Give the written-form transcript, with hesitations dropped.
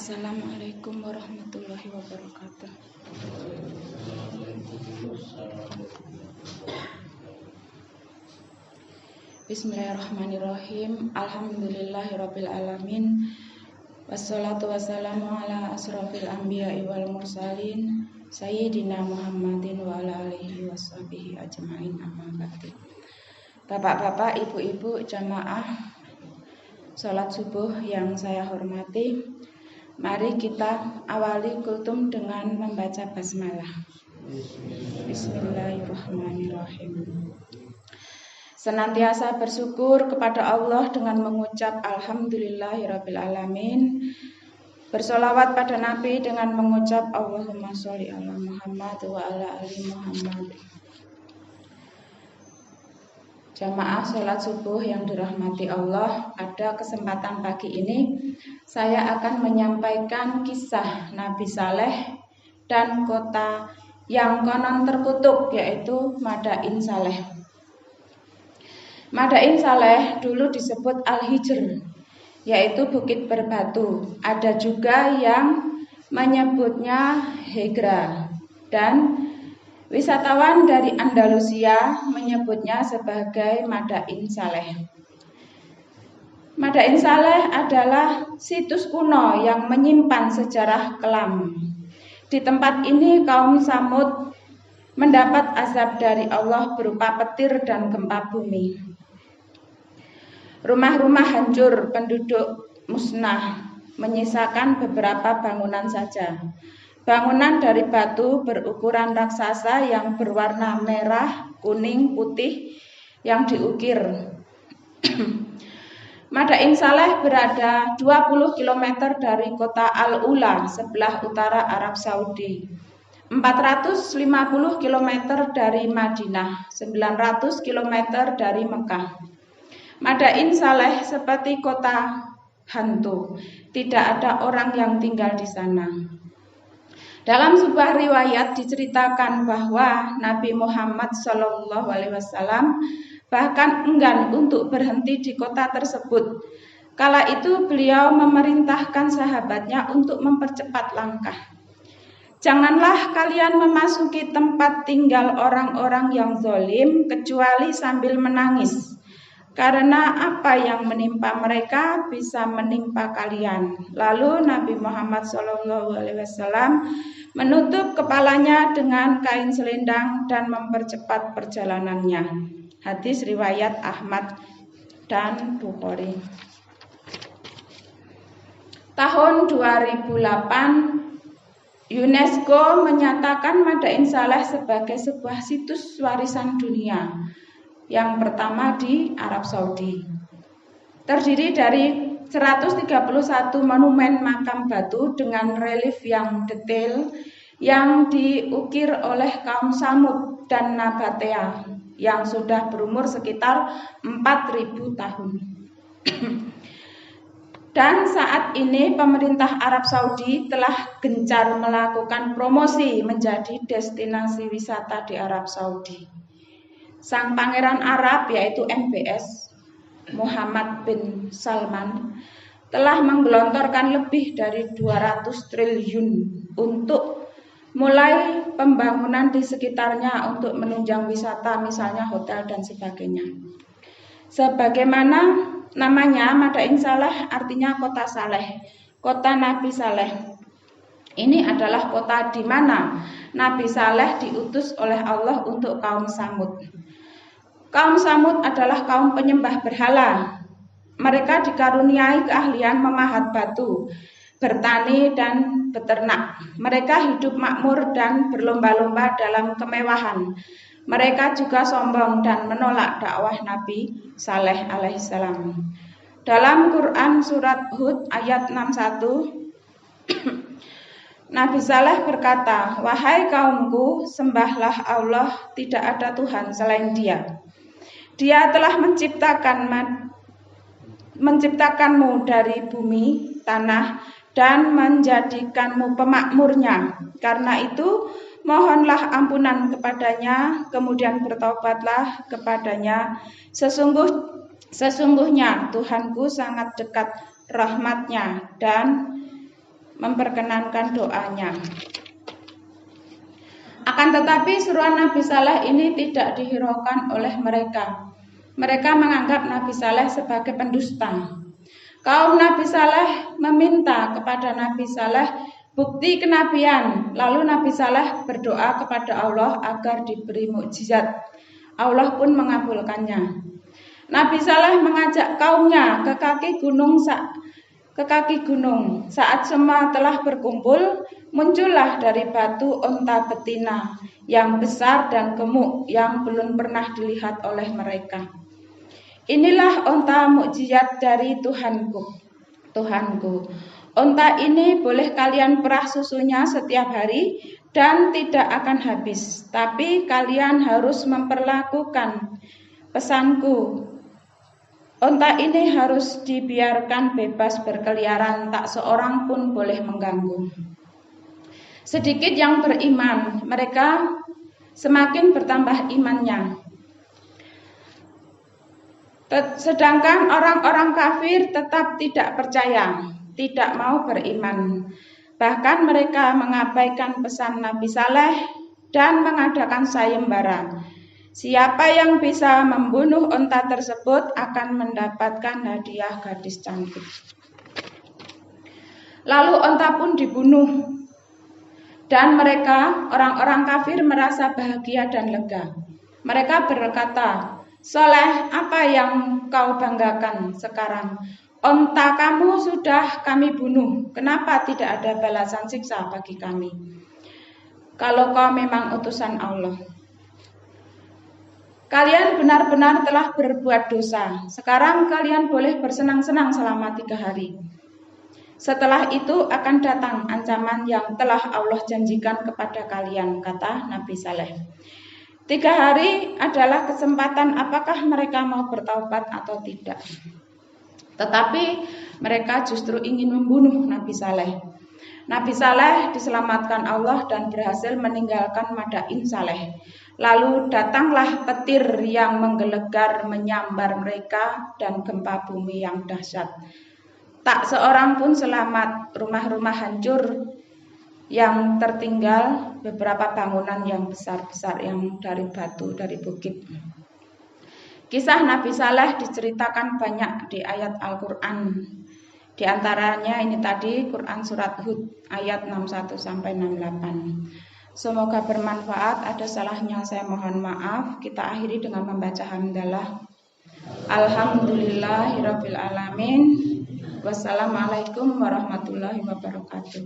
Assalamualaikum warahmatullahi wabarakatuh. Bismillahirrahmanirrahim. Alhamdulillahirabbil alamin. Wassalatu wassalamu ala asrofil anbiya'i wal mursalin Sayyidina Muhammadin wa ala alihi washabihi ajma'in, amma ba'du. Bapak-bapak, ibu-ibu, jamaah salat subuh yang saya hormati, mari kita awali kultum dengan membaca basmalah. Bismillahirrahmanirrahim. Senantiasa bersyukur kepada Allah dengan mengucap Alhamdulillahirabbil alamin. Bersolawat pada Nabi dengan mengucap Allahumma sholli ala Muhammad wa ala ali Muhammad. Jamaah sholat subuh yang dirahmati Allah, pada kesempatan pagi ini saya akan menyampaikan kisah Nabi Saleh dan kota yang konon terkutuk, yaitu Madain Saleh. Madain Saleh dulu disebut Al-Hijr, yaitu bukit berbatu. Ada juga yang menyebutnya Hegra, dan wisatawan dari Andalusia menyebutnya sebagai Madain Saleh. Madain Saleh adalah situs kuno yang menyimpan sejarah kelam. Di tempat ini kaum Samud mendapat azab dari Allah berupa petir dan gempa bumi. Rumah-rumah hancur, penduduk musnah, menyisakan beberapa bangunan saja. Bangunan dari batu berukuran raksasa yang berwarna merah, kuning, putih yang diukir. Madain Saleh berada 20 km dari kota Al-Ula sebelah utara Arab Saudi, 450 km dari Madinah, 900 km dari Mekah. Madain Saleh seperti kota hantu, tidak ada orang yang tinggal di sana. Dalam sebuah riwayat diceritakan bahwa Nabi Muhammad SAW bahkan enggan untuk berhenti di kota tersebut. Kala itu beliau memerintahkan sahabatnya untuk mempercepat langkah. Janganlah kalian memasuki tempat tinggal orang-orang yang zalim kecuali sambil menangis, karena apa yang menimpa mereka bisa menimpa kalian. Lalu Nabi Muhammad SAW menutup kepalanya dengan kain selendang dan mempercepat perjalanannya. Hadis riwayat Ahmad dan Bukhari. Tahun 2008 UNESCO menyatakan Madain Saleh sebagai sebuah situs warisan dunia yang pertama di Arab Saudi. Terdiri dari 131 monumen makam batu dengan relief yang detail yang diukir oleh kaum Samud dan Nabatea yang sudah berumur sekitar 4.000 tahun. Dan saat ini pemerintah Arab Saudi telah gencar melakukan promosi menjadi destinasi wisata di Arab Saudi. Sang Pangeran Arab, yaitu MBS, Muhammad bin Salman, telah menggelontorkan lebih dari 200 triliun untuk mulai pembangunan di sekitarnya untuk menunjang wisata, misalnya hotel dan sebagainya. Sebagaimana namanya, Madain Saleh artinya kota Saleh, kota Nabi Saleh. Ini adalah kota di mana Nabi Saleh diutus oleh Allah untuk kaum Samud. Kaum Samud adalah kaum penyembah berhala. Mereka dikaruniai keahlian memahat batu, bertani dan beternak. Mereka hidup makmur dan berlomba-lomba dalam kemewahan. Mereka juga sombong dan menolak dakwah Nabi Saleh alaihissalam. Dalam Quran surat Hud ayat 61, Nabi Saleh berkata, "Wahai kaumku, sembahlah Allah, tidak ada Tuhan selain Dia. Dia telah menciptakanmu dari bumi, tanah, dan menjadikanmu pemakmurnya. Karena itu, mohonlah ampunan kepadanya, kemudian bertaubatlah kepadanya. Sesungguhnya Tuhanku sangat dekat rahmatnya dan memperkenankan doanya. Akan tetapi seruan Nabi Saleh ini tidak dihiraukan oleh mereka. Mereka menganggap Nabi Saleh sebagai pendusta. Kaum Nabi Saleh meminta kepada Nabi Saleh bukti kenabian. Lalu Nabi Saleh berdoa kepada Allah agar diberi mukjizat. Allah pun mengabulkannya. Nabi Saleh mengajak kaumnya ke kaki gunung. Saat semua telah berkumpul, muncullah dari batu onta betina yang besar dan gemuk yang belum pernah dilihat oleh mereka. Inilah onta mukjizat dari Tuhanku. Onta ini boleh kalian perah susunya setiap hari dan tidak akan habis. Tapi kalian harus memperlakukan pesanku. Onta ini harus dibiarkan bebas berkeliaran, tak seorang pun boleh mengganggu. Sedikit yang beriman, mereka semakin bertambah imannya. Sedangkan orang-orang kafir tetap tidak percaya, tidak mau beriman. Bahkan mereka mengabaikan pesan Nabi Saleh dan mengadakan sayembara. Siapa yang bisa membunuh onta tersebut akan mendapatkan hadiah gadis cantik. Lalu onta pun dibunuh. Dan mereka, orang-orang kafir, merasa bahagia dan lega. Mereka berkata, Saleh, apa yang kau banggakan sekarang? Onta kamu sudah kami bunuh. Kenapa tidak ada balasan siksa bagi kami? Kalau kau memang utusan Allah. Kalian benar-benar telah berbuat dosa. Sekarang kalian boleh bersenang-senang selama 3 hari. Setelah itu akan datang ancaman yang telah Allah janjikan kepada kalian, kata Nabi Saleh. 3 hari adalah kesempatan apakah mereka mau bertaubat atau tidak. Tetapi mereka justru ingin membunuh Nabi Saleh. Nabi Saleh diselamatkan Allah dan berhasil meninggalkan Madain Saleh. Lalu datanglah petir yang menggelegar menyambar mereka dan gempa bumi yang dahsyat. Tak seorang pun selamat, rumah-rumah hancur yang tertinggal, beberapa bangunan yang besar-besar yang dari batu, dari bukit. Kisah Nabi Saleh diceritakan banyak di ayat Al-Quran. Di antaranya ini tadi Quran Surat Hud ayat 61-68. Semoga bermanfaat, ada salahnya saya mohon maaf. Kita akhiri dengan membaca hamdalah. Alhamdulillahirabbil alamin. Wassalamualaikum warahmatullahi wabarakatuh.